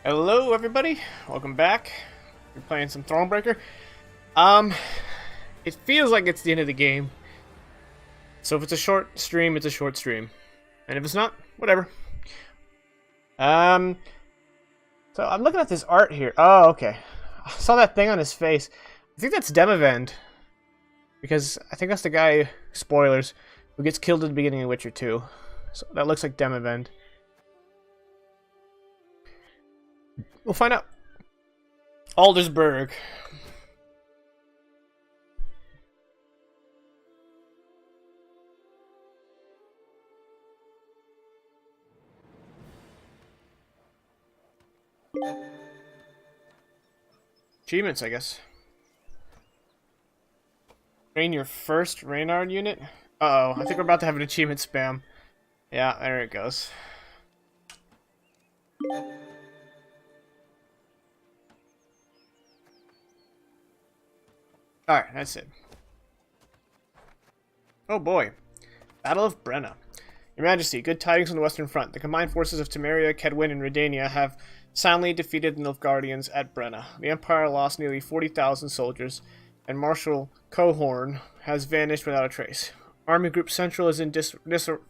Hello, everybody. Welcome back. We're playing some Thronebreaker. Um, it feels like it's the end of the game. So if it's a short stream, it's a short stream, and if it's not, whatever. Um, so I'm looking at this art here. Oh, okay. I saw that thing on his face. I think that's Demavend, because I think that's the guy. Spoilers, who gets killed at the beginning of Witcher 2. So that looks like Demavend. We'll find out. Aldersburg. Achievements, I guess. Train your first Reynard unit? Uh-oh, I think we're about to have an achievement spam. Yeah, there it goes. Alright, that's it. Oh boy. Battle of Brenna. Your Majesty, good tidings on the Western Front. The combined forces of Temeria, Kedwin, and Redania have soundly defeated the Nilfgaardians at Brenna. The Empire lost nearly 40,000 soldiers, and Marshal Cohorn has vanished without a trace. Army Group Central is in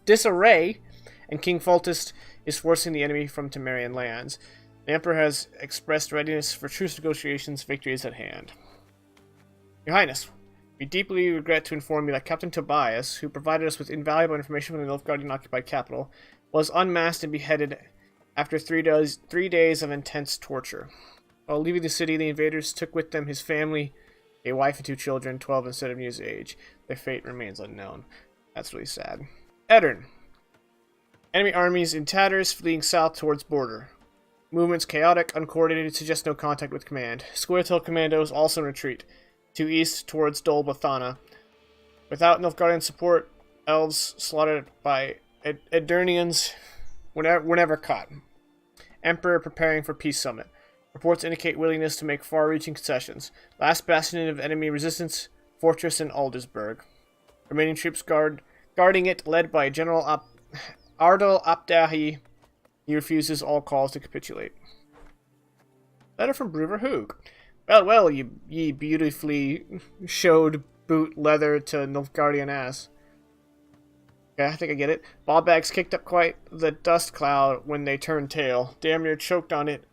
disarray, and King Foltest is forcing the enemy from Temerian lands. The Emperor has expressed readiness for truce negotiations. Victory is at hand. Your Highness, we deeply regret to inform you that Captain Tobias, who provided us with invaluable information from the Nilfgaardian-occupied capital, was unmasked and beheaded after 3 days of intense torture. While leaving the city, the invaders took with them his family, a wife and 2 children, 12 and 7 years of age. Their fate remains unknown. That's really sad. Eddern. Enemy armies in tatters fleeing south towards border. Movements chaotic, uncoordinated, suggest no contact with command. Squirtle commandos also in retreat to east towards Dol Bathana. Without Nilfgaardian support, elves slaughtered by Edirnians were never caught. Emperor preparing for peace summit. Reports indicate willingness to make far-reaching concessions. Last bastion of enemy resistance, fortress in Aldersburg. Remaining troops guarding it, led by General Ardal Abdahi. He refuses all calls to capitulate. Letter from Bruver Hoog. Well, ye beautifully showed boot leather to Nilfgaardian ass. Okay, I think I get it. Ballbags kicked up quite the dust cloud when they turned tail. Damn near choked on it,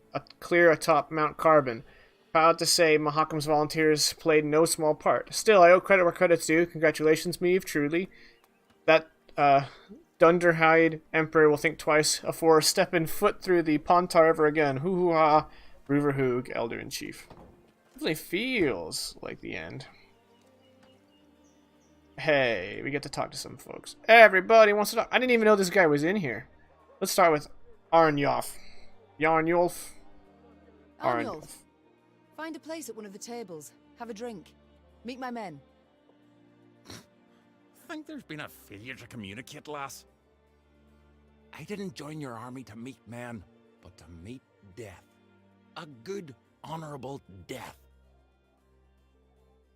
clear atop Mount Carbon. Proud to say Mahakam's volunteers played no small part. Still, I owe credit where credit's due. Congratulations, Meave, truly. That, Dunderhide Emperor will think twice afore stepping foot through the Pontar ever again. Hoo-hoo-ha. Bruver Hoog, Elder-in-Chief. Definitely feels like the end. Hey, we get to talk to some folks. Everybody wants to talk. I didn't even know this guy was in here. Let's start with Arnjolf. Jarnjolf. Arnjolf. Find a place at one of the tables. Have a drink. Meet my men. Think there's been a failure to communicate, lass? I didn't join your army to meet men, but to meet death. A good, honorable death.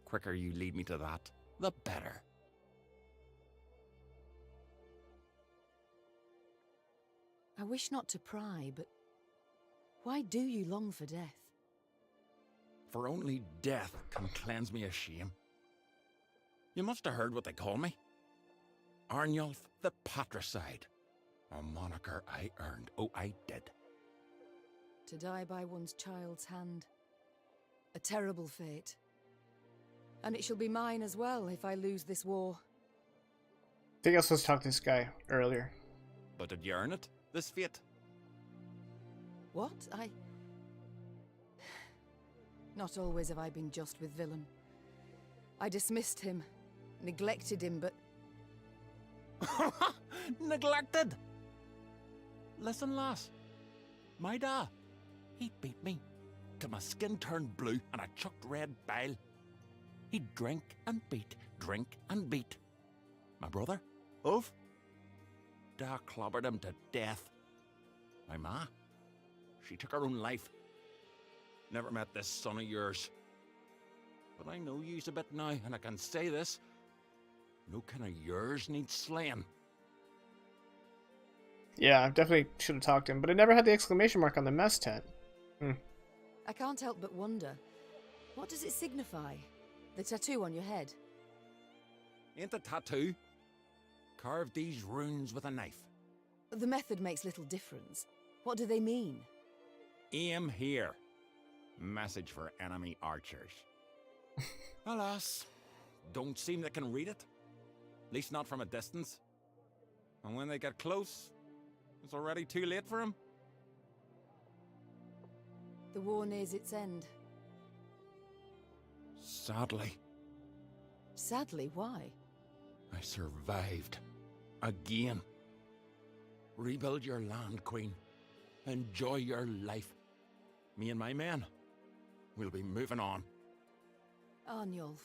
Quicker you lead me to that, the better. I wish not to pry, but why do you long for death? For only death can cleanse me of shame. You must have heard what they call me. Arnjolf the Patricide. A moniker I earned. Oh, I did. To die by one's child's hand. A terrible fate. And it shall be mine as well if I lose this war. I think I was supposed to talk to this guy earlier. But did you earn it, this fate? What? Not always have I been just with villain. I dismissed him, neglected him, but... Neglected? Listen, lass. My da, he beat me till my skin turned blue and I chucked red bile. He'd drink and beat, drink and beat. My brother, Ove, da clobbered him to death. My ma, she took her own life. Never met this son of yours. But I know you's a bit now, and I can say this. No kin of yours needs slaying. Yeah, I definitely should have talked to him, but it never had the exclamation mark on the mess tent. I can't help but wonder, what does it signify? The tattoo on your head? Ain't the tattoo? Carved these runes with a knife. The method makes little difference. What do they mean? Aim here. Message for enemy archers. Alas, don't seem they can read it. At least not from a distance. And when they get close, it's already too late for them. The war nears its end. Sadly, Sadly, why? I survived. Again. Rebuild your land, Queen. Enjoy your life. Me and my men, we'll be moving on. Arnulf,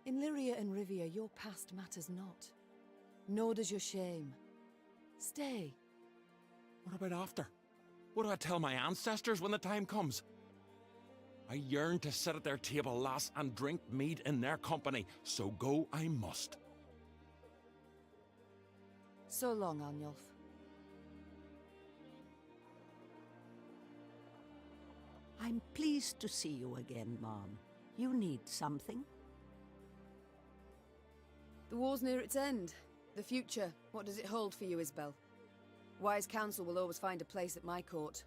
in Lyria and Rivia, your past matters not. Nor does your shame. Stay. What about after? What do I tell my ancestors when the time comes? I yearn to sit at their table, lass, and drink mead in their company, so go I must. So long, Arnulf. I'm pleased to see you again, Mom. You need something? The war's near its end. The future, what does it hold for you, Isbel? Wise counsel will always find a place at my court.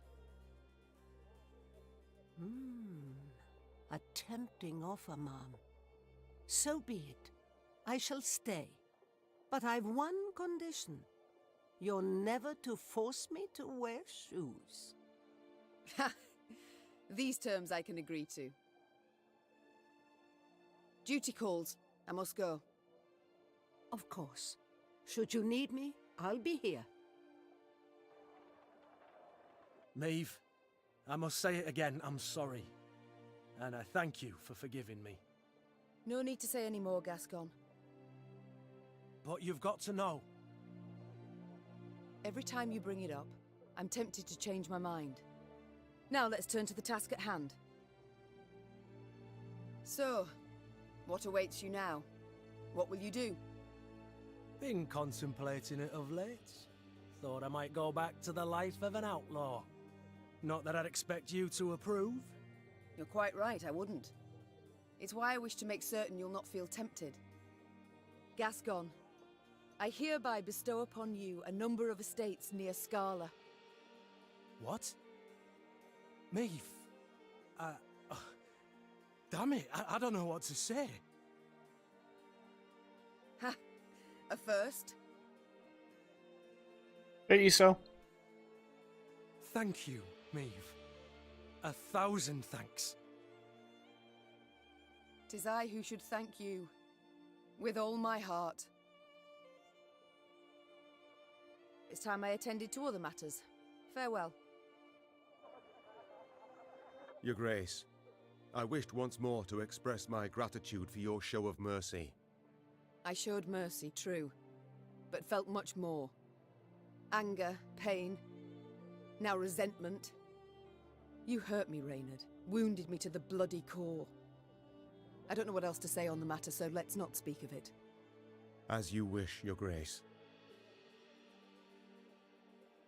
A tempting offer, Mom. So be it. I shall stay. But I've one condition. You're never to force me to wear shoes. Ha! These terms I can agree to. Duty calls. I must go. Of course. Should you need me, I'll be here. Maeve, I must say it again, I'm sorry. And I thank you for forgiving me. No need to say any more, Gascon. But you've got to know. Every time you bring it up, I'm tempted to change my mind. Now let's turn to the task at hand. So, what awaits you now? What will you do? Been contemplating it of late. Thought I might go back to the life of an outlaw. Not that I'd expect you to approve. You're quite right, I wouldn't. It's why I wish to make certain you'll not feel tempted. Gascon, I hereby bestow upon you a number of estates near Scala. What? Maeve? Damn it, I don't know what to say. Ha! A first? Hey, Eso. Thank you, Maeve. 1,000 thanks. 'Tis I who should thank you. With all my heart. It's time I attended to other matters. Farewell. Your Grace, I wished once more to express my gratitude for your show of mercy. I showed mercy, true, but felt much more. Anger, pain, now resentment. You hurt me, Reynard, wounded me to the bloody core. I don't know what else to say on the matter, so let's not speak of it. As you wish, Your Grace.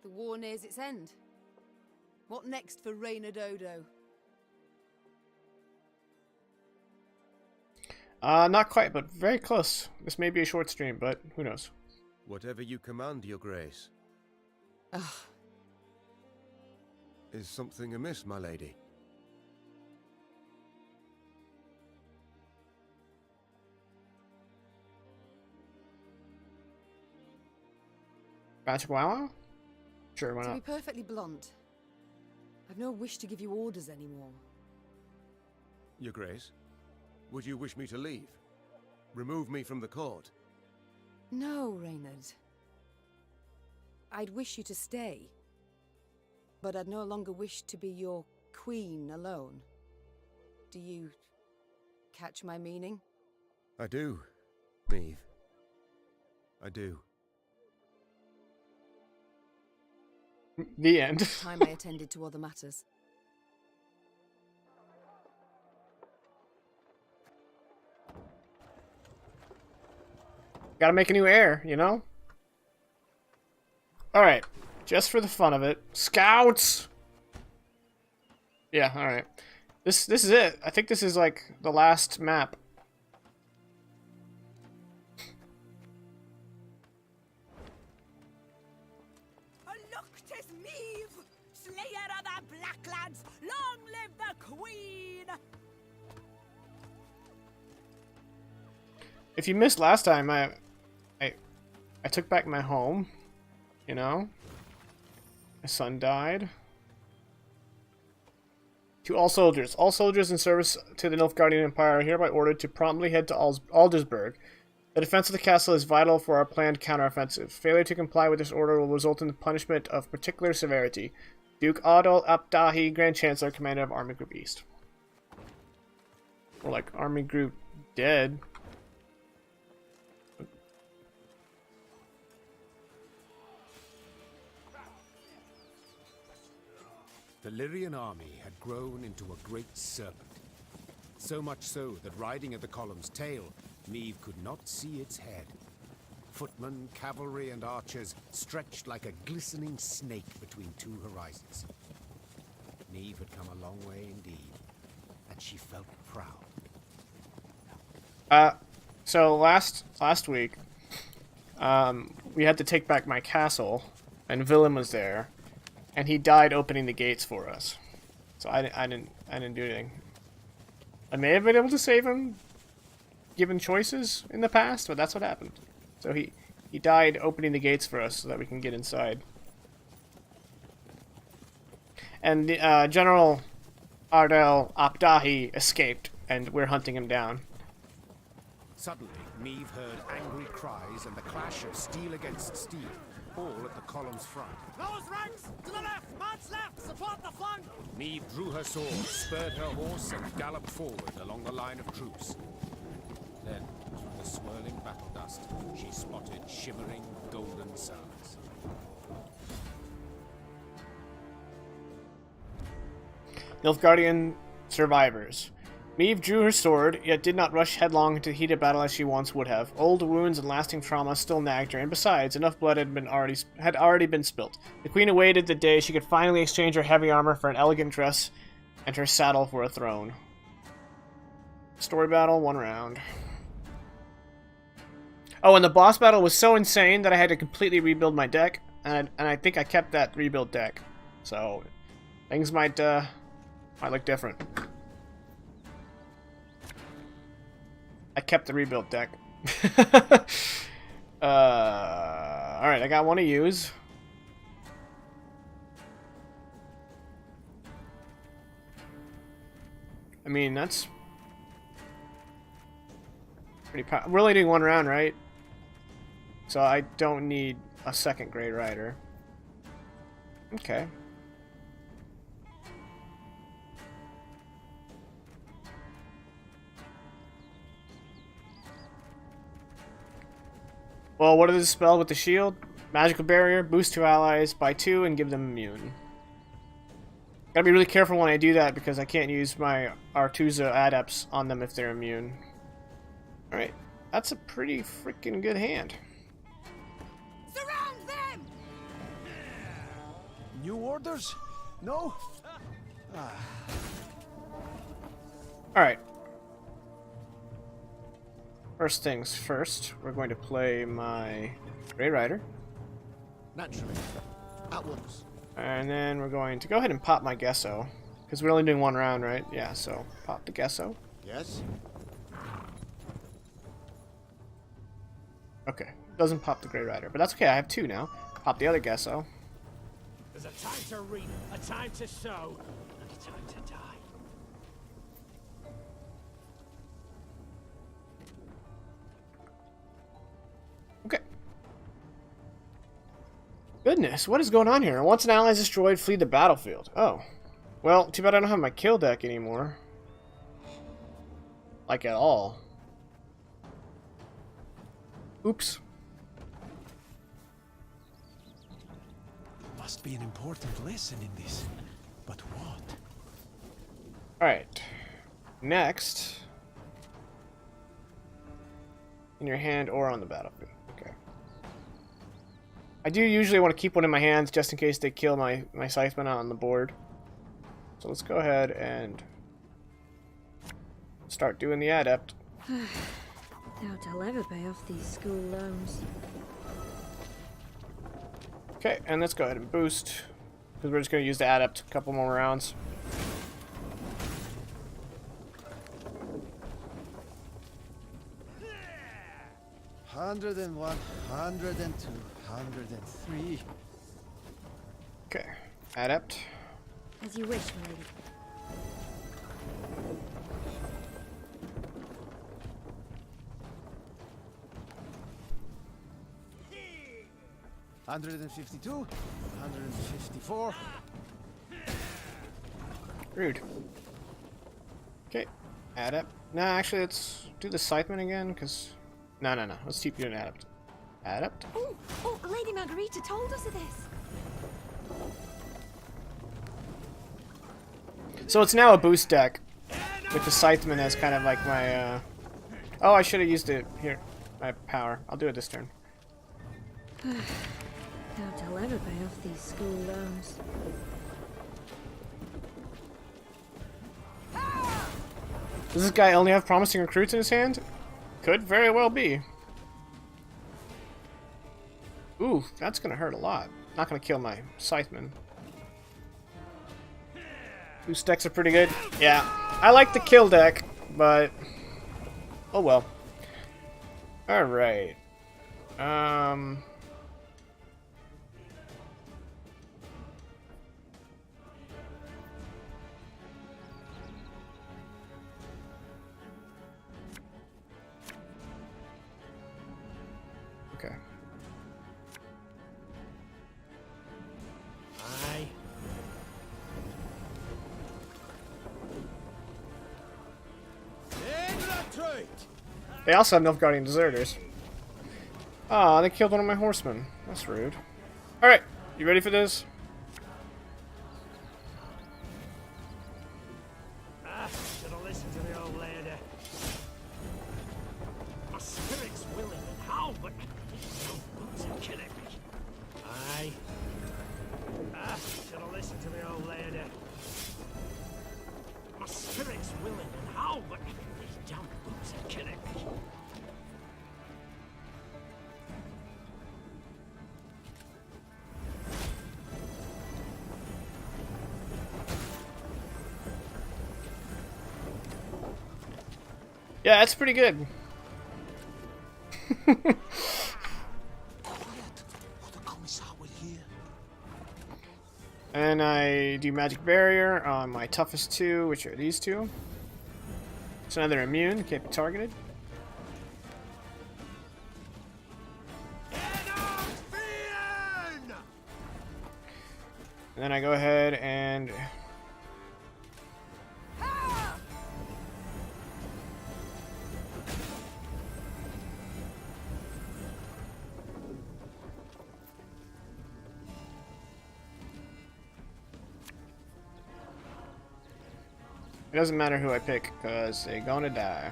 The war nears its end. What next for Reynard Odo? Not quite, but very close. This may be a short stream, but who knows. Whatever you command, Your Grace. Ugh. Is something amiss, my lady? Batchwala? Sure, why To be not? perfectly blunt, I've no wish to give you orders anymore. Your Grace, would you wish me to leave? Remove me from the court? No, Reynard. I'd wish you to stay. But I'd no longer wish to be your queen alone. Do you catch my meaning? I do, Maeve. I do. The end. Time I attended to other matters. Gotta make a new heir, you know? Alright, just for the fun of it. Scouts! Yeah, alright. This is it. I think this is like the last map. Look, 'tis Meve, slayer of the Blacklands. Long live the Queen! If you missed last time, I took back my home. You know? My son died. To all soldiers in service to the Nilfgaardian Empire are hereby ordered to promptly head to Aldersburg. The defense of the castle is vital for our planned counteroffensive. Failure to comply with this order will result in the punishment of particular severity. Duke Adol Apdahi, Grand Chancellor, Commander of Army Group East. Or like Army Group dead. The Lyrian army had grown into a great serpent. So much so that riding at the column's tail, Meve could not see its head. Footmen, cavalry, and archers stretched like a glistening snake between two horizons. Meve had come a long way indeed, and she felt proud. So last week, we had to take back my castle, and Willem was there, and he died opening the gates for us. So I didn't do anything. I may have been able to save him, given choices in the past, but that's what happened. So he died opening the gates for us so that we can get inside. And General Ardel Apdahi escaped, and we're hunting him down. Suddenly, Meve heard angry cries and the clash of steel against steel, all at the column's front. Those ranks! To the left! March left! Support the flank! Meve drew her sword, spurred her horse, and galloped forward along the line of troops. Then, through the swirling battle dust, she spotted shimmering golden suns. Nilfgaardian survivors. Meve drew her sword, yet did not rush headlong into the heated battle as she once would have. Old wounds and lasting trauma still nagged her, and besides, enough blood had already been spilt. The queen awaited the day she could finally exchange her heavy armor for an elegant dress, and her saddle for a throne. Story battle, 1 round. Oh, and the boss battle was so insane that I had to completely rebuild my deck, and I think I kept that rebuild deck. So, things might look different. I kept the rebuild deck. Alright, I got one to use. I mean, that's pretty powerful. We're only doing 1 round, right? So I don't need a second Grey Rider. Okay. Well, what is the spell with the shield? Magical barrier, boost 2 allies by 2 and give them immune. Gotta be really careful when I do that because I can't use my Artusa adepts on them if they're immune. Alright, that's a pretty freaking good hand. Surround them! New orders? No? Alright. First things first, we're going to play my Grey Rider. Naturally. At once. And then we're going to go ahead and pop my Gesso. Because we're only doing 1 round, right? Yeah, so pop the Gesso. Yes? Okay, doesn't pop the Grey Rider, but that's okay, I have 2 now. Pop the other Gesso. There's a time to reap, a time to sow, and a time to die. Okay. Goodness, what is going on here? Once an ally is destroyed, flee the battlefield. Oh. Well, too bad I don't have my kill deck anymore. Like at all. Oops. Must be an important lesson in this. But what? Alright. Next. In your hand or on the battlefield. Okay. I do usually want to keep one in my hands just in case they kill my Scytheman out on the board. So let's go ahead and start doing the adept. Doubt I'll ever pay off these school loans. Okay, and let's go ahead and boost, because we're just going to use the adept a couple more rounds. Hundred and 102, 103. Okay, adept. As you wish, milady. Hundred and 52, 154. Rude. Okay, adept. Nah, actually, let's do the Scytheman again, because... No. Let's keep doing adept. Adept? Oh, Lady Margarita told us of this. So it's now a boost deck, with the Scytheman as kind of like my, Oh, I should have used it here. My power. I'll do it this turn. Doubt I'll ever pay off these school loans. Does this guy only have promising recruits in his hand? Could very well be. Ooh, that's gonna hurt a lot. Not gonna kill my Scytheman. Boost decks are pretty good. Yeah, I like the kill deck, but... Oh well. Alright. Okay. Aye. They also have Nilfgaardian deserters. Ah, they killed one of my horsemen. That's rude. Alright, you ready for this? Should have listened to the old lady. My spirit's willing and how, but boots are killing me. Aye. Should have listened to the old lady. My spirit's willing and how, but these damn boots are killing me. Yeah, that's pretty good. And I do Magic Barrier on my toughest two, which are these two. So now they're immune, can't be targeted. And then I go ahead and... It doesn't matter who I pick, because they're gonna die.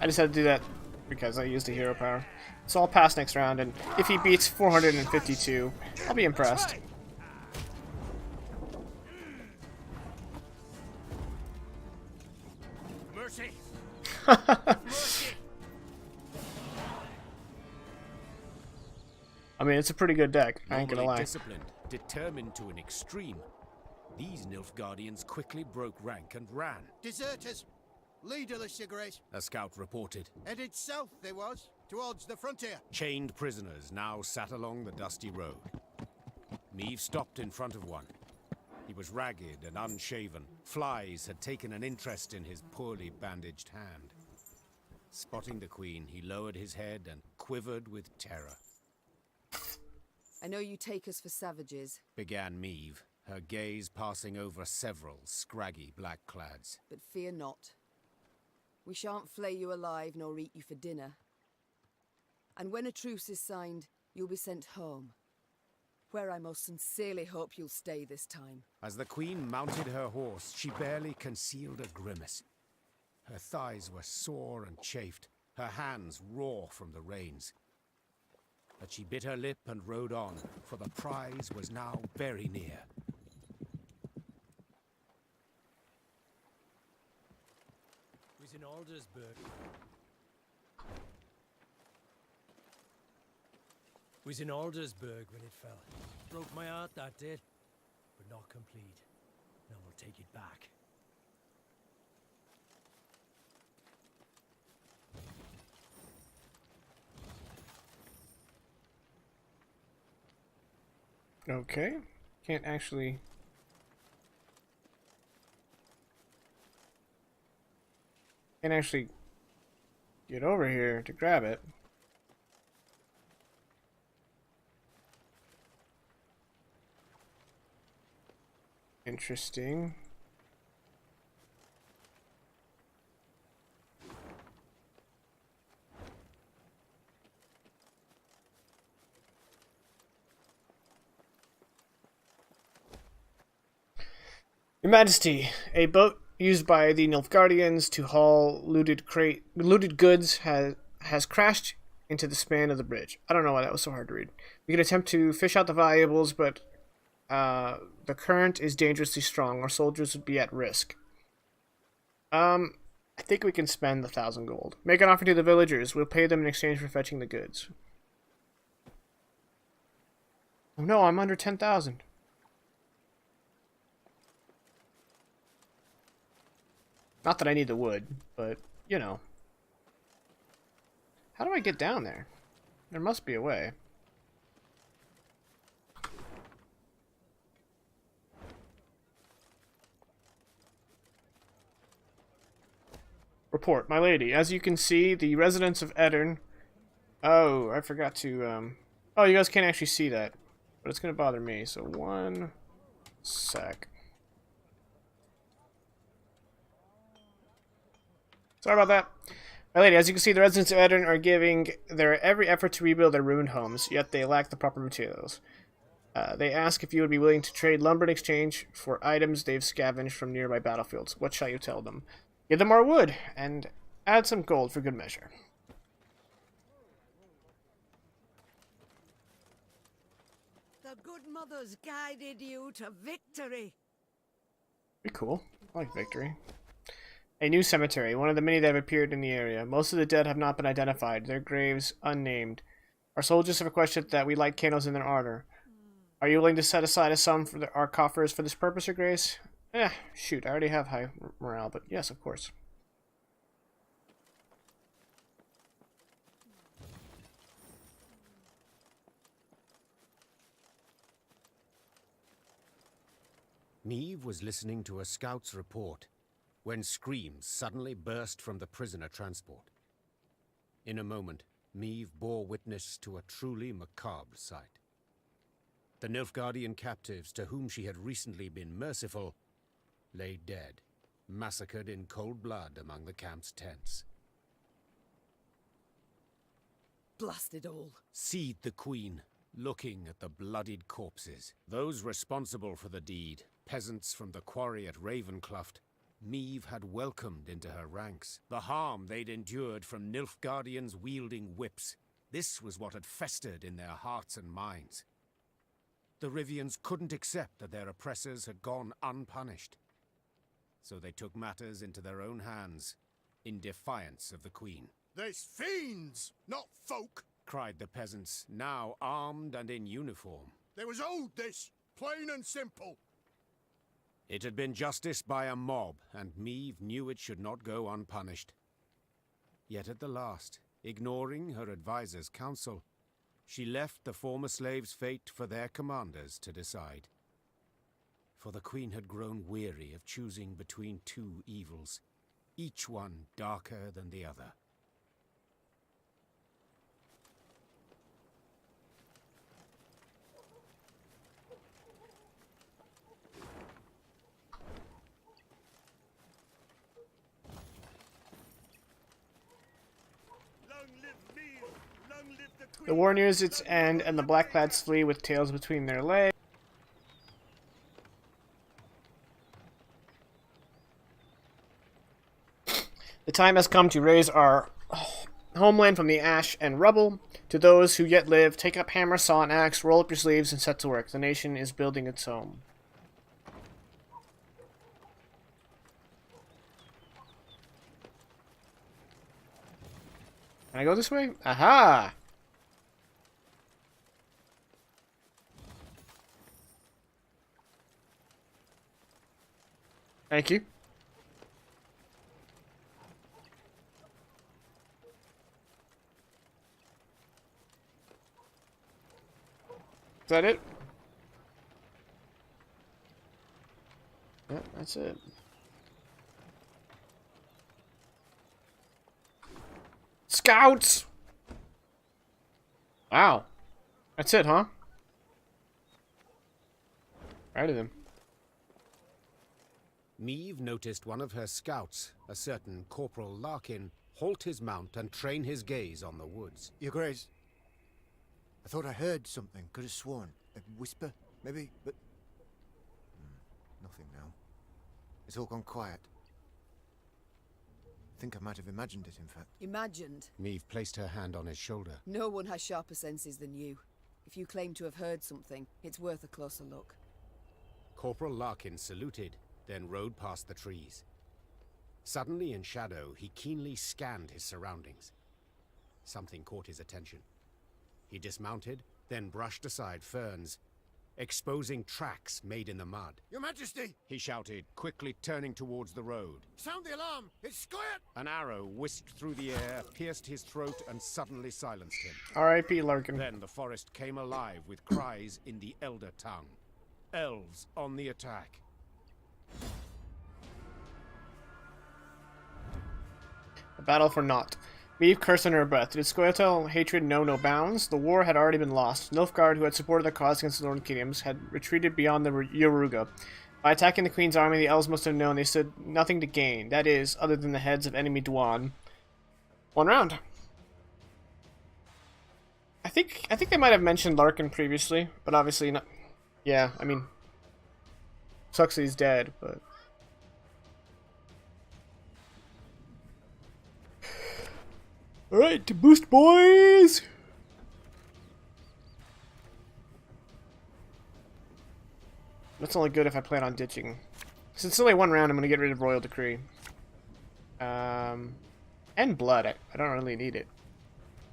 I just had to do that because I used a hero power. So I'll pass next round, and if he beats 452, I'll be impressed. Mercy. I mean, it's a pretty good deck, I ain't gonna Normally lie. disciplined, determined to an extreme, these Nilfgaardians quickly broke rank and ran. Deserters! Leaderless, Your Grace. A scout reported. Headed south they was, towards the frontier. Chained prisoners now sat along the dusty road. Meave stopped in front of one. He was ragged and unshaven. Flies had taken an interest in his poorly bandaged hand. Spotting the Queen, he lowered his head and quivered with terror. I know you take us for savages, Began Meave, her gaze passing over several scraggy black-clads. but fear not. We shan't flay you alive nor eat you for dinner. And when a truce is signed, you'll be sent home, where I most sincerely hope you'll stay this time. As the Queen mounted her horse, she barely concealed a grimace. Her thighs were sore and chafed, her hands raw from the reins. But she bit her lip and rode on, for the prize was now very near. It was in Aldersburg. Was in Aldersburg when it fell. Broke my heart, that did. But not complete. Now we'll take it back. Okay. Can't actually... Can't actually get over here to grab it. Interesting. Your Majesty, a boat used by the Nilfgaardians to haul looted goods has crashed into the span of the bridge. I don't know why that was so hard to read. We can attempt to fish out the valuables, but the current is dangerously strong. Our soldiers would be at risk. I think we can spend 1,000 gold. Make an offer to the villagers. We'll pay them in exchange for fetching the goods. Oh no, I'm under 10,000. Not that I need the wood, but, you know. How do I get down there? There must be a way. Report, my lady. As you can see, the residents of Edirn... Oh, I forgot to, Oh, you guys can't actually see that. But it's gonna bother me, so 1 sec. Sorry about that. My lady, as you can see, the residents of Edirn are giving their every effort to rebuild their ruined homes, yet they lack the proper materials. They ask if you would be willing to trade lumber in exchange for items they've scavenged from nearby battlefields. What shall you tell them? Give them our wood, and add some gold for good measure. The good mothers guided you to victory. Pretty cool. I like victory. A new cemetery, one of the many that have appeared in the area. Most of the dead have not been identified, their graves unnamed. Our soldiers have requested that we light candles in their honor. Are you willing to set aside a sum for our coffers for this purpose, Your Grace? Shoot, I already have high morale, but yes, of course. Niamh was listening to a scout's report when screams suddenly burst from the prisoner transport. In a moment, Niamh bore witness to a truly macabre sight. The Nilfgaardian captives to whom she had recently been merciful lay dead, massacred in cold blood among the camp's tents. Blasted all. Seethed the queen, looking at the bloodied corpses. Those responsible for the deed, peasants from the quarry at Ravencloft, Niamh had welcomed into her ranks. The harm they'd endured from Nilfgaardians wielding whips, this was what had festered in their hearts and minds. The Rivians couldn't accept that their oppressors had gone unpunished. So they took matters into their own hands, in defiance of the queen. There's fiends, not folk, cried the peasants, now armed and in uniform. They was owed this, plain and simple. It had been justice by a mob, and Niamh knew it should not go unpunished. Yet at the last, ignoring her advisor's counsel, she left the former slaves' fate for their commanders to decide. For the queen had grown weary of choosing between two evils, each one darker than the other. The war nears its end, and the Blackclads flee with tails between their legs. The time has come to raise our homeland from the ash and rubble. To those who yet live, take up hammer, saw, and axe, roll up your sleeves, and set to work. The nation is building its home. Can I go this way? Aha! Thank you. Is that it? Yeah, that's it. Scouts! Wow. That's it, huh? Righty then. Meve noticed one of her scouts, a certain Corporal Larkin, halt his mount and train his gaze on the woods. Your Grace, I thought I heard something. Could have sworn. A whisper, maybe, but... nothing now. It's all gone quiet. I think I might have imagined it, in fact. Imagined? Meve placed her hand on his shoulder. No one has sharper senses than you. If you claim to have heard something, it's worth a closer look. Corporal Larkin saluted, then rode past the trees. Suddenly in shadow, he keenly scanned his surroundings. Something caught his attention. He dismounted, then brushed aside ferns, exposing tracks made in the mud. Your Majesty! He shouted, quickly turning towards the road. Sound the alarm! It's Scoia'd! An arrow whisked through the air, pierced his throat, and suddenly silenced him. R.I.P. Larkin. Then the forest came alive with cries in the Elder tongue. Elves on the attack. A battle for naught. Meve cursed under her breath. Did Scoia'tael hatred know no bounds? The war had already been lost. Nilfgaard, who had supported the cause against the Northern Kingdoms, had retreated beyond the Yoruga. By attacking the Queen's army, the elves must have known they stood nothing to gain. That is, other than the heads of enemy Dwan. One round. I think they might have mentioned Larkin previously, but obviously not. Yeah, I mean, sucks that he's dead, but. Alright, to boost, boys! That's only good if I plan on ditching. Since it's only one round, I'm going to get rid of Royal Decree. And Blood. I don't really need it.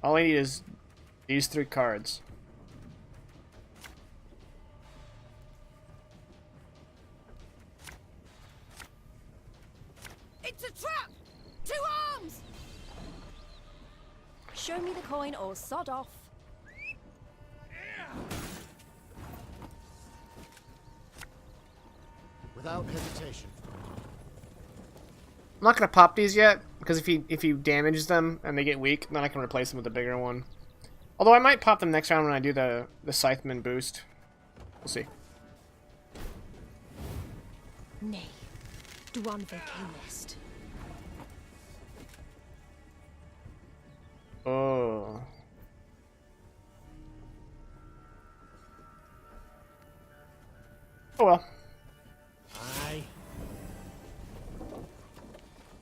All I need is these 3 cards. It's a trap! 2 arms! Show me the coin or sod off. Without hesitation. I'm not gonna pop these yet, because if he damages them and they get weak, then I can replace them with a bigger one. Although I might pop them next round when I do the Scytheman boost. We'll see. Nay, Dwan Vocalist. Oh. Oh well. Aye.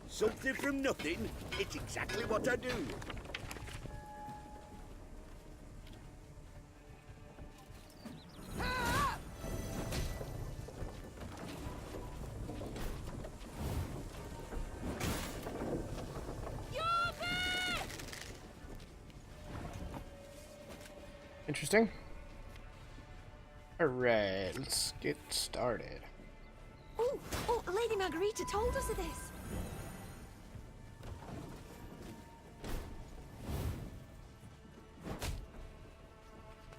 Something from nothing. It's exactly what I do. Interesting. Alright, let's get started. Oh, Lady Margarita told us of this.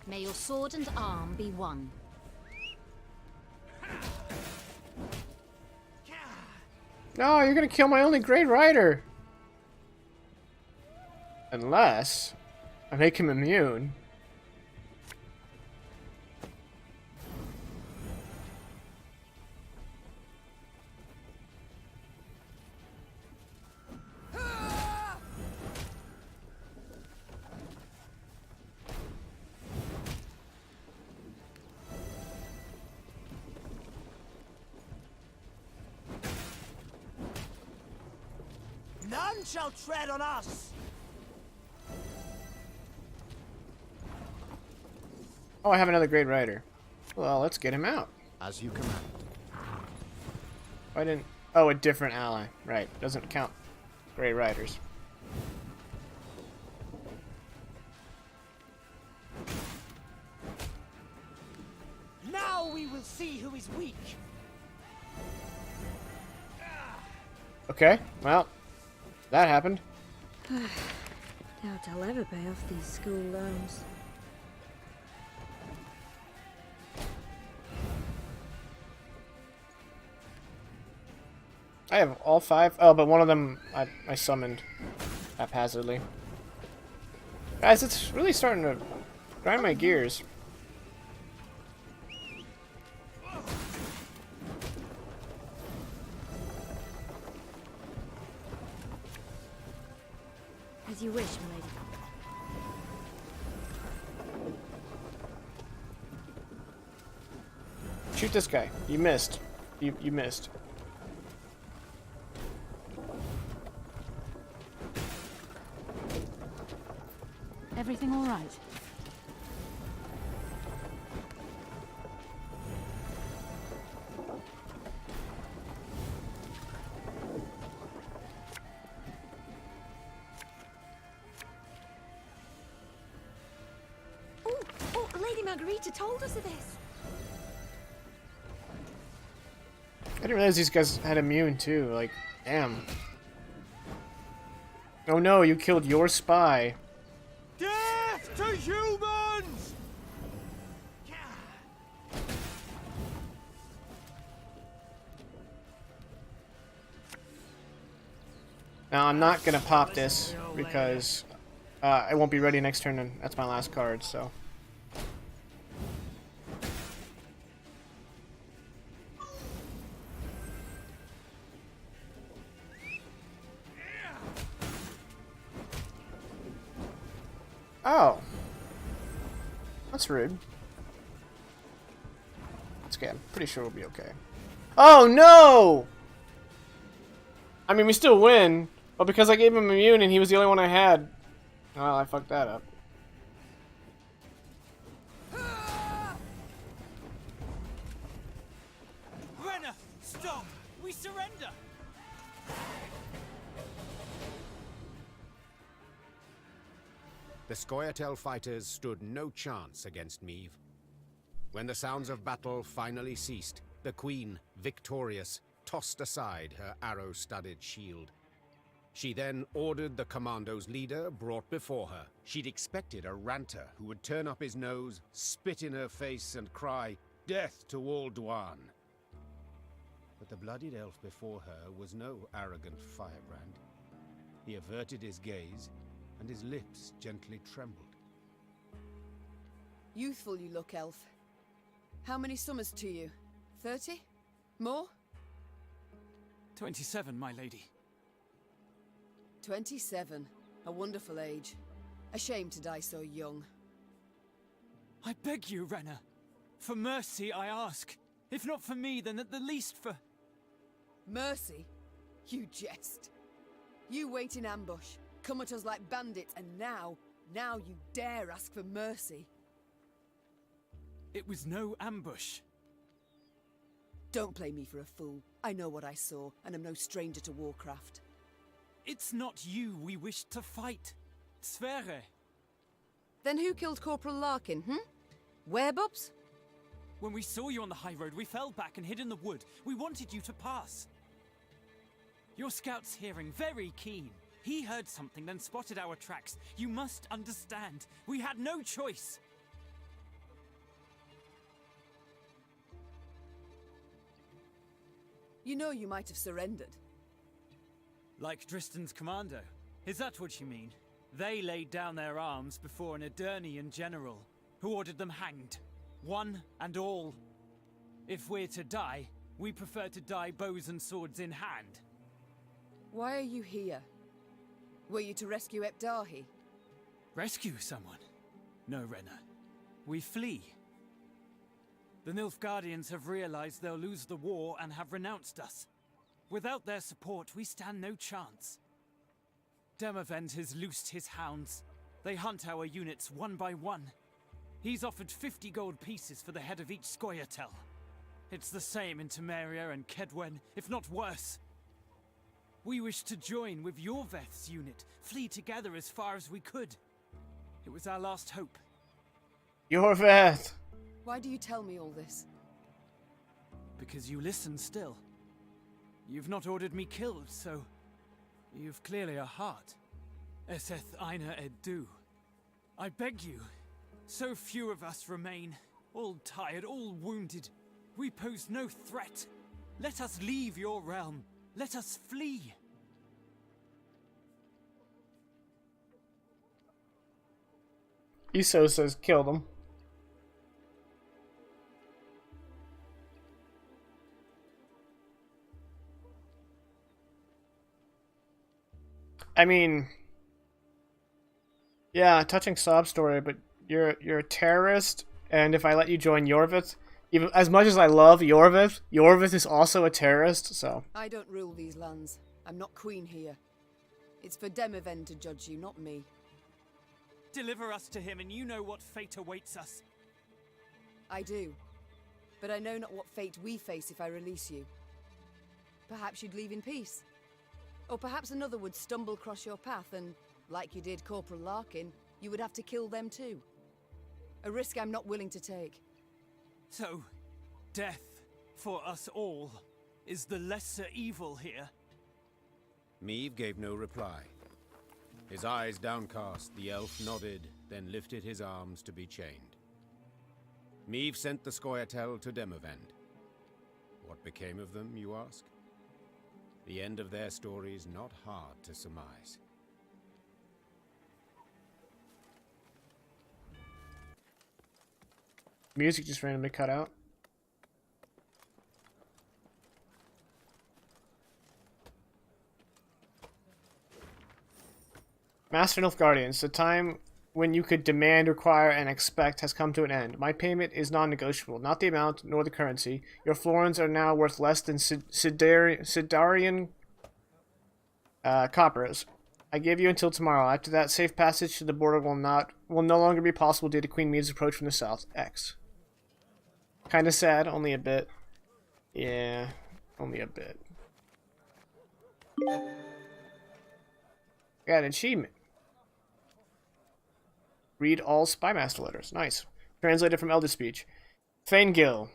May your sword and arm be one. No, you're gonna kill my only great rider! Unless I make him immune. None shall tread on us! Oh, I have another Great Rider. Well, let's get him out. As you command. Why didn't... Oh, a different ally. Right. Doesn't count Great Riders. Now we will see who is weak. Okay, well, that happened. Doubt I'll ever pay off these school loans. I have all 5. Oh, but one of them I summoned haphazardly. Guys, it's really starting to grind my gears. As you wish, milady. Shoot this guy. You missed. You missed. Everything all right? Oh, Lady Margarita told us of this. I didn't realize these guys had immune too. Like, damn. Oh no, you killed your spy. Death to humans! Now I'm not gonna pop this because I won't be ready next turn, and that's my last card. So. Oh. That's rude. It's okay, I'm pretty sure we'll be okay. Oh no! I mean, we still win, but because I gave him immune and he was the only one I had, well, I fucked that up. Renner, stop! We surrender! The Scoia'tael fighters stood no chance against Meve. When the sounds of battle finally ceased, the Queen, victorious, tossed aside her arrow-studded shield. She then ordered the commando's leader brought before her. She'd expected a ranter who would turn up his nose, spit in her face, and cry, "Death to all Dwan!" But the bloodied elf before her was no arrogant firebrand. He averted his gaze, and his lips gently trembled. Youthful you look, elf. How many summers to you? 30? More? 27, my lady. 27. A wonderful age. A shame to die so young. I beg you, Renner. For mercy, I ask. If not for me, then at the least for... Mercy? You jest. You wait in ambush, come at us like bandits, and now you dare ask for mercy. It was no ambush. Don't play me for a fool. I know what I saw, and I'm no stranger to warcraft. It's not you we wish to fight. Sverre. Then who killed Corporal Larkin, Werebubs? When we saw you on the high road, we fell back and hid in the wood. We wanted you to pass. Your scout's hearing, very keen. He heard something, then spotted our tracks. You must understand, we had no choice. You know you might have surrendered. Like Dristan's commando. Is that what you mean? They laid down their arms before an Edirnian general, who ordered them hanged. One and all. If we're to die, we prefer to die bows and swords in hand. Why are you here? Were you to rescue Epdahi? Rescue someone? No, Renner. We flee. The Nilfgaardians have realized they'll lose the war and have renounced us. Without their support, we stand no chance. Demavend has loosed his hounds. They hunt our units one by one. He's offered 50 gold pieces for the head of each Scoia'tael. It's the same in Temeria and Kedwen, if not worse. We wished to join with Yorveth's unit, flee together as far as we could. It was our last hope. Yorveth! Why do you tell me all this? Because you listen still. You've not ordered me killed, so you've clearly a heart. Eseth Aina Edu. I beg you. So few of us remain, all tired, all wounded. We pose no threat. Let us leave your realm. Let us flee. Iso says kill them. I mean, yeah, touching sob story, but you're a terrorist, and if I let you join Yorvith, even as much as I love Yorvith, Yorvith is also a terrorist, so. I don't rule these lands. I'm not queen here. It's for Demoven to judge you, not me. Deliver us to him, and you know what fate awaits us. I do. But I know not what fate we face if I release you. Perhaps you'd leave in peace. Or perhaps another would stumble across your path and, like you did Corporal Larkin, you would have to kill them too. A risk I'm not willing to take. So, death for us all is the lesser evil here? Meave gave no reply. His eyes downcast, the elf nodded, then lifted his arms to be chained. Meave sent the Scoia'tael to Demovend. What became of them, you ask? The end of their story is not hard to surmise. Music just randomly cut out. Master Nilfgaardians, the time when you could demand, require, and expect has come to an end. My payment is non-negotiable, not the amount nor the currency. Your florins are now worth less than Sidarian coppers. I give you until tomorrow. After that, safe passage to the border will no longer be possible due to Queen Meade's approach from the south. X. Kinda sad, only a bit. Yeah, only a bit. Got an achievement. Read all Spymaster letters. Nice. Translated from Elder Speech. Faingil.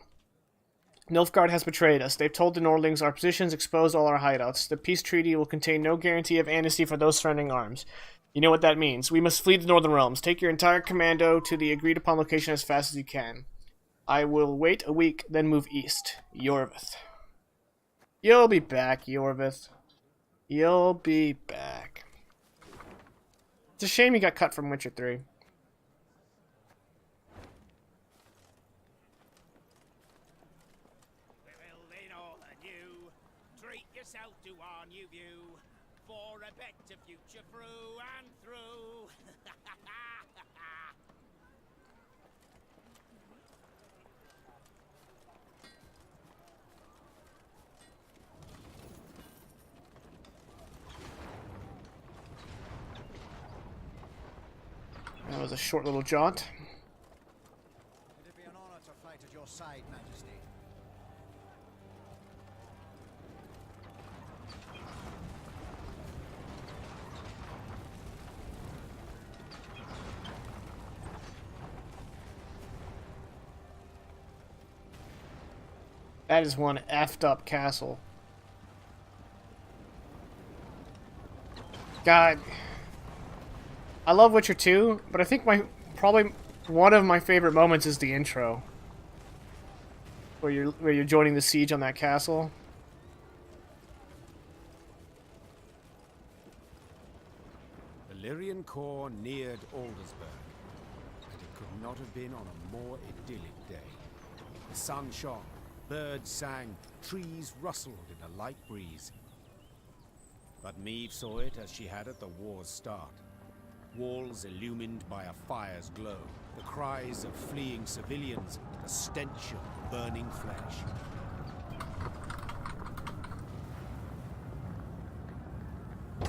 Nilfgaard has betrayed us. They've told the Nordlings our positions, exposed all our hideouts. The peace treaty will contain no guarantee of amnesty for those surrendering arms. You know what that means. We must flee the Northern Realms. Take your entire commando to the agreed upon location as fast as you can. I will wait a week, then move east. Yorvith. You'll be back, Yorvith. You'll be back. It's a shame you got cut from Witcher 3. To our new view, for a better future through and through. That was a short little jaunt. It'd be an honor to fight at your side, Majesty. That is one effed up castle. God. I love Witcher 2, but I think probably one of my favorite moments is the intro. Where you're joining the siege on that castle. The Lyrian Corps neared Aldersburg, and it could not have been on a more idyllic day. The sun shone. Birds sang, trees rustled in a light breeze. But Meave saw it as she had at the war's start. Walls illumined by a fire's glow, the cries of fleeing civilians, the stench of burning flesh.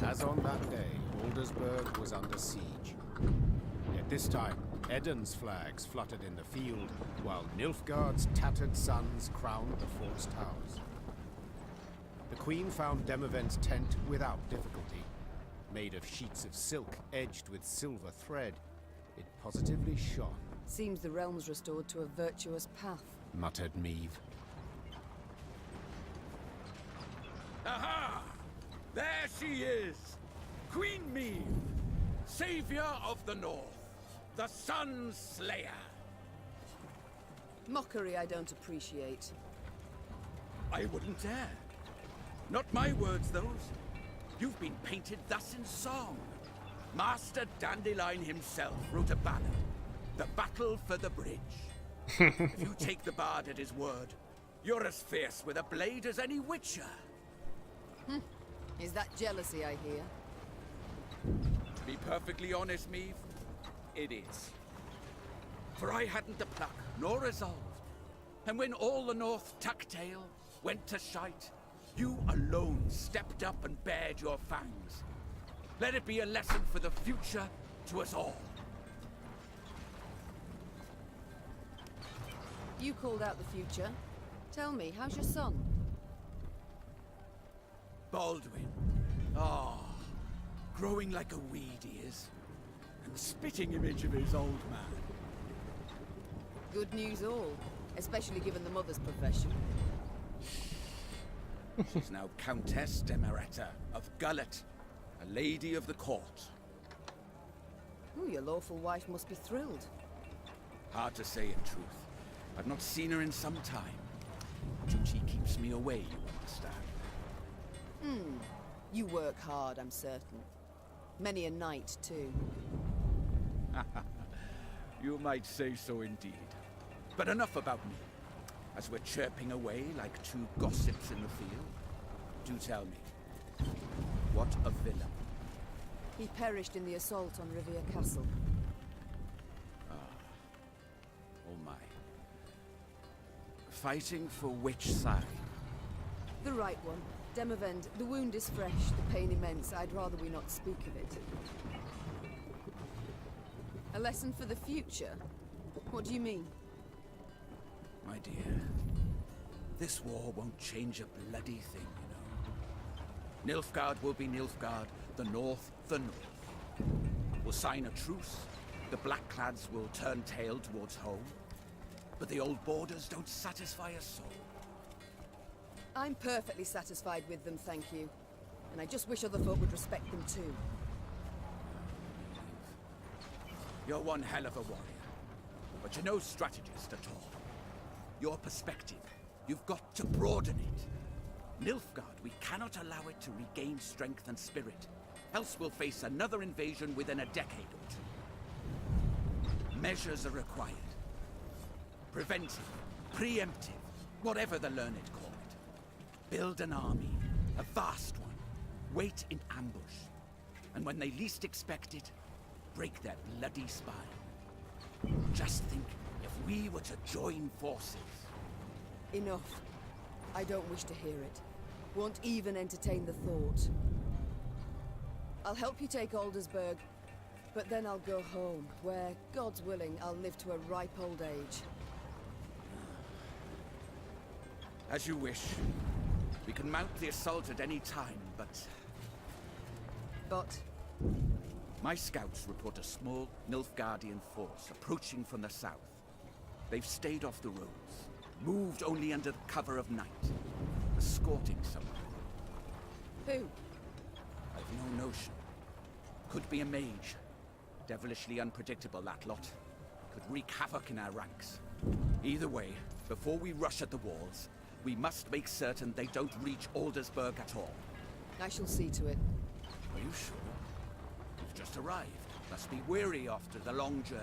As on that day, Aldersburg was under siege. Yet this time, Eden's flags fluttered in the field, while Nilfgaard's tattered sons crowned the fort's towers. The Queen found Demavend's tent without difficulty. Made of sheets of silk edged with silver thread, it positively shone. Seems the realm's restored to a virtuous path, muttered Meave. Aha! There she is! Queen Meave, savior of the North, the Sun Slayer. Mockery I don't appreciate. I wouldn't dare. Not my words, those. You've been painted thus in song. Master Dandelion himself wrote a ballad, The Battle for the Bridge. If you take the bard at his word, you're as fierce with a blade as any witcher. Is that jealousy I hear? To be perfectly honest, Meave, it is. For I hadn't the pluck nor resolve. And when all the North tucked tail, went to shite, you alone stepped up and bared your fangs. Let it be a lesson for the future to us all. You called out the future. Tell me, how's your son? Baldwin. Growing like a weed he is. And spitting image of his old man. Good news all, especially given the mother's profession. She's now Countess Demeretta of Gullet, a lady of the court. Ooh, your lawful wife must be thrilled. Hard to say in truth. I've not seen her in some time. Duty keeps me away, you understand. You work hard, I'm certain. Many a night, too. You might say so indeed. But enough about me. As we're chirping away like two gossips in the field, do tell me, what a villain. He perished in the assault on Rivia Castle. Oh my. Fighting for which side? The right one. Demavend, the wound is fresh, the pain immense. I'd rather we not speak of it. A lesson for the future? What do you mean? My dear, this war won't change a bloody thing, you know. Nilfgaard will be Nilfgaard, the North, the North. We'll sign a truce, the Blackclads will turn tail towards home, but the old borders don't satisfy us soul. I'm perfectly satisfied with them, thank you. And I just wish other folk would respect them too. You're one hell of a warrior, but you're no strategist at all. Your perspective, you've got to broaden it. Nilfgaard, we cannot allow it to regain strength and spirit, else we'll face another invasion within a decade or two. Measures are required. Preventive, preemptive, whatever the learned call it. Build an army, a vast one. Wait in ambush. And when they least expect it, break their bloody spine. Just think, if we were to join forces. Enough. I don't wish to hear it. Won't even entertain the thought. I'll help you take Aldersburg, but then I'll go home, where, God's willing, I'll live to a ripe old age. As you wish. We can mount the assault at any time, but... But? My scouts report a small Nilfgaardian force approaching from the south. They've stayed off the roads, moved only under the cover of night, escorting someone. Who? I've no notion. Could be a mage. Devilishly unpredictable, that lot. Could wreak havoc in our ranks. Either way, before we rush at the walls, we must make certain they don't reach Aldersburg at all. I shall see to it. Are you sure? You've just arrived. Must be weary after the long journey.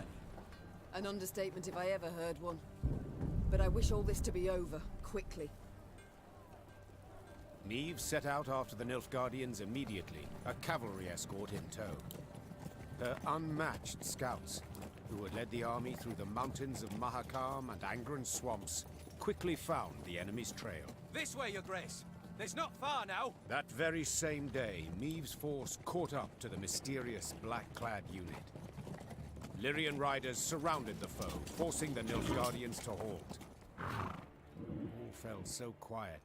An understatement if I ever heard one. But I wish all this to be over, quickly. Meave set out after the Nilfgaardians immediately, a cavalry escort in tow. Her unmatched scouts, who had led the army through the mountains of Mahakam and Angren swamps, quickly found the enemy's trail. This way, Your Grace. There's not far now. That very same day, Meave's force caught up to the mysterious black-clad unit. Lyrian riders surrounded the foe, forcing the Nilfgaardians to halt. All fell so quiet,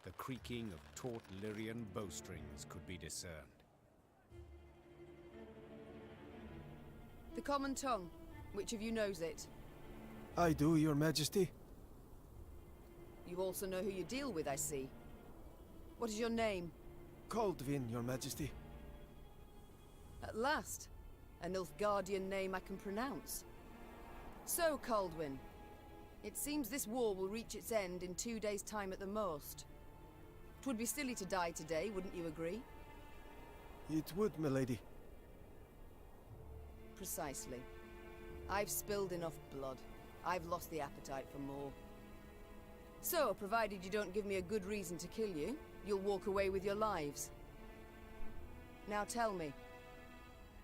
the creaking of taut Lyrian bowstrings could be discerned. The common tongue. Which of you knows it? I do, Your Majesty. You also know who you deal with, I see. What is your name? Kaldvin, Your Majesty. At last, a Nilfgaardian name I can pronounce. So, Kaldwin, it seems this war will reach its end in 2 days' time at the most. 'Twould be silly to die today, wouldn't you agree? It would, milady. Precisely. I've spilled enough blood. I've lost the appetite for more. So, provided you don't give me a good reason to kill you, you'll walk away with your lives. Now tell me,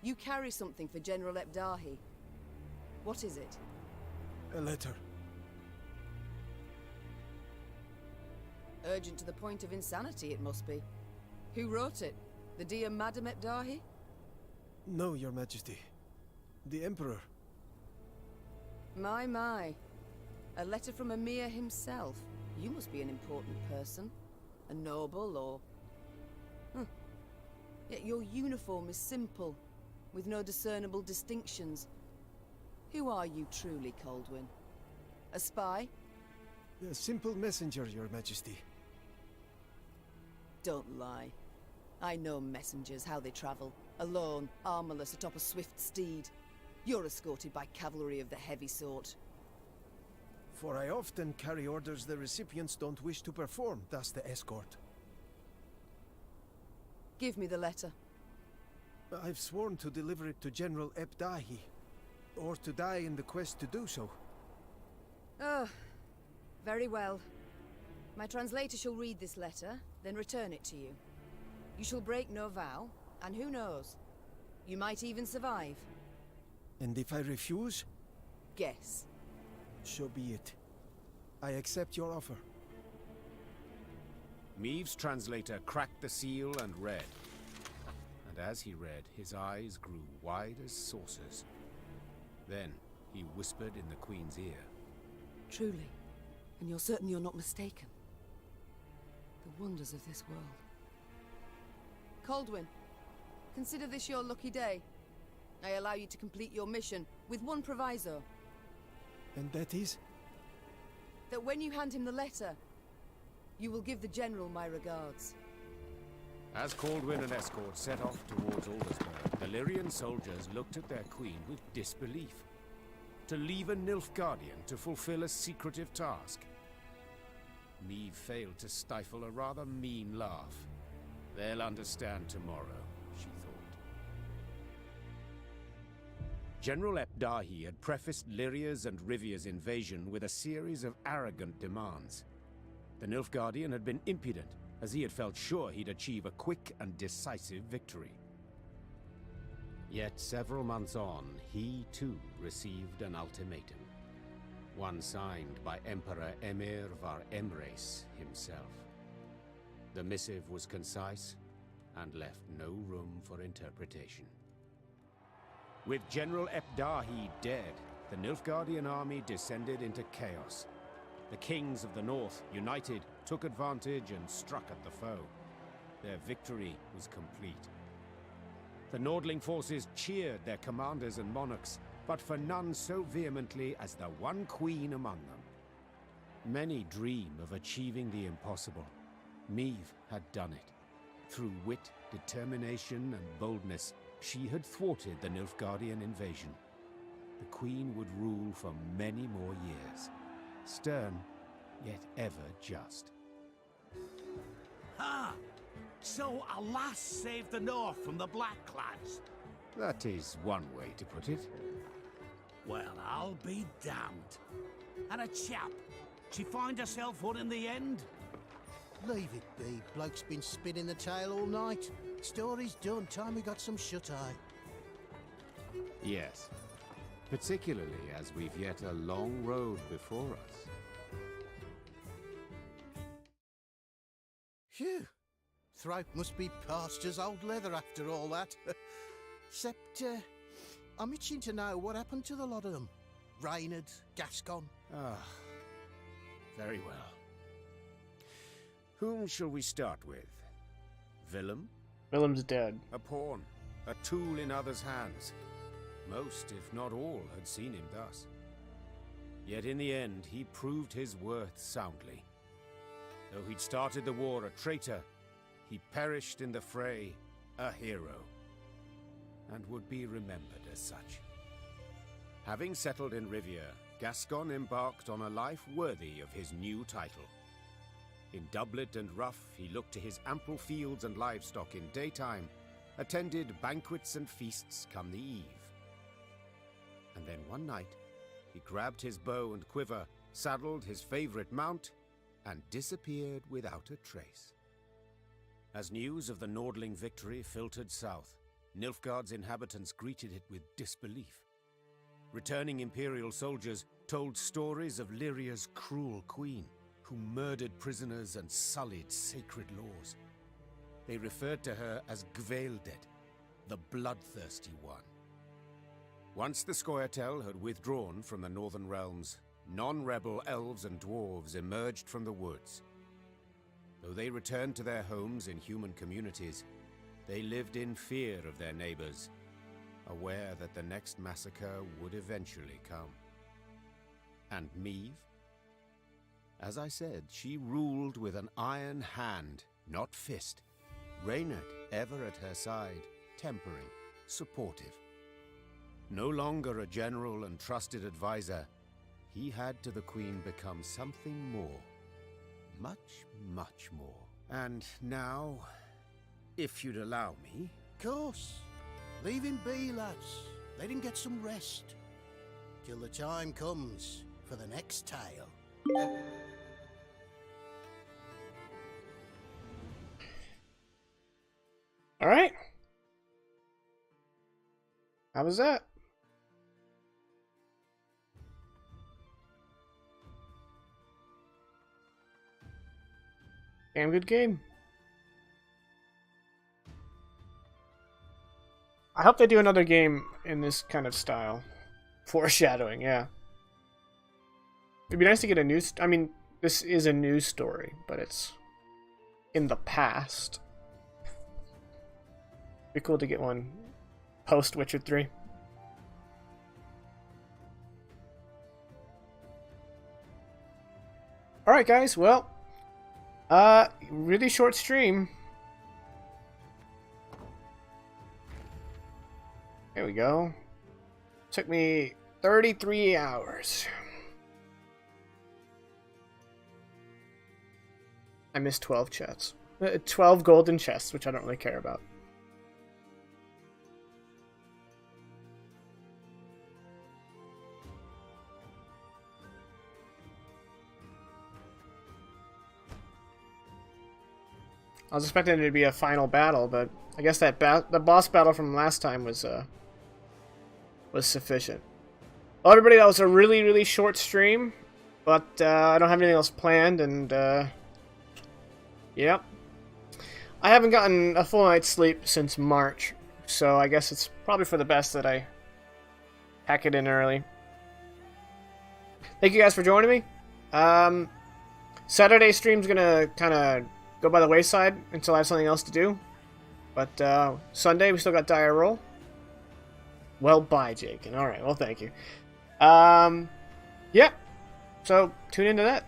you carry something for General Ebdahi. What is it? A letter. Urgent to the point of insanity, it must be. Who wrote it? The dear Madam Ebdahi? No, Your Majesty. The Emperor. My. A letter from Emir himself. You must be an important person. A noble, or... Yet your uniform is simple, with no discernible distinctions. Who are you truly, Kaldwin? A spy? A simple messenger, Your Majesty. Don't lie. I know messengers, how they travel. Alone, armorless, atop a swift steed. You're escorted by cavalry of the heavy sort. For I often carry orders the recipients don't wish to perform, thus the escort. Give me the letter. I've sworn to deliver it to General Ebdahi, or to die in the quest to do so. Oh, very well. My translator shall read this letter, then return it to you. You shall break no vow, and who knows? You might even survive. And if I refuse? Guess. So be it. I accept your offer. Meave's translator cracked the seal and read. And as he read, his eyes grew wide as saucers. Then he whispered in the Queen's ear. Truly. And you're certain you're not mistaken. The wonders of this world. Kaldwin, consider this your lucky day. I allow you to complete your mission, with one proviso. And that is? That when you hand him the letter, you will give the General my regards. As Kaldwin and escort set off towards Aldersburg, the Lyrian soldiers looked at their queen with disbelief. To leave a Nilfgaardian to fulfill a secretive task. Meave failed to stifle a rather mean laugh. They'll understand tomorrow, she thought. General Ebdahi had prefaced Lyria's and Rivia's invasion with a series of arrogant demands. The Nilfgaardian had been impudent, as he had felt sure he'd achieve a quick and decisive victory. Yet several months on, he too received an ultimatum. One signed by Emperor Emir var Emreis himself. The missive was concise and left no room for interpretation. With General Ebdahi dead, the Nilfgaardian army descended into chaos. The kings of the north, united, took advantage and struck at the foe. Their victory was complete. The Nordling forces cheered their commanders and monarchs, but for none so vehemently as the one queen among them. Many dream of achieving the impossible. Meave had done it. Through wit, determination, and boldness, she had thwarted the Nilfgaardian invasion. The queen would rule for many more years. Stern, yet ever just. Ha! So a lass saved the North from the Blackclads? That is one way to put it. Well, I'll be damned. And a chap, she find herself one in the end? Leave it be. Bloke's been spinning the tale all night. Story's done. Time we got some shut-eye. Yes. Particularly as we've yet a long road before us. Phew. Throat must be parched as old leather after all that. Except, I'm itching to know what happened to the lot of them. Reynard, Gascon. Ah, very well. Whom shall we start with? Willem? Willem's dead. A pawn, a tool in others' hands. Most, if not all, had seen him thus. Yet in the end, he proved his worth soundly. Though he'd started the war a traitor, he perished in the fray a hero, and would be remembered as such. Having settled in Riviere, Gascon embarked on a life worthy of his new title. In doublet and ruff, he looked to his ample fields and livestock in daytime, attended banquets and feasts come the eve. And then one night, he grabbed his bow and quiver, saddled his favorite mount, and disappeared without a trace. As news of the Nordling victory filtered south, Nilfgaard's inhabitants greeted it with disbelief. Returning Imperial soldiers told stories of Lyria's cruel queen, who murdered prisoners and sullied sacred laws. They referred to her as Gvaeldet, the bloodthirsty one. Once the Scoia'tael had withdrawn from the northern realms, non-rebel elves and dwarves emerged from the woods. Though they returned to their homes in human communities, they lived in fear of their neighbors, aware that the next massacre would eventually come. And Meve? As I said, she ruled with an iron hand, not fist. Reynard ever at her side, tempering, supportive. No longer a general and trusted advisor, he had to the Queen become something more. Much, much more. And now, if you'd allow me... Course. Leave him be, lads. Let him get some rest. Till the time comes for the next tale. Alright. How was that? Damn good game. I hope they do another game in this kind of style. Foreshadowing, yeah. It'd be nice to get a new... I mean, this is a news story, but it's in the past. Be cool to get one post Witcher 3. Alright guys, well, really short stream. There we go. Took me 33 hours. I missed 12 chests. 12 golden chests, which I don't really care about. I was expecting it to be a final battle, but I guess that the boss battle from last time was sufficient. Well, everybody, that was a really, really short stream, but I don't have anything else planned, and yep. I haven't gotten a full night's sleep since March, so I guess it's probably for the best that I pack it in early. Thank you guys for joining me. Saturday stream's gonna kind of go by the wayside until I have something else to do. But Sunday, we still got Dire Roll. Well, bye, Jake. Alright, well, thank you. Yeah. So, tune into that.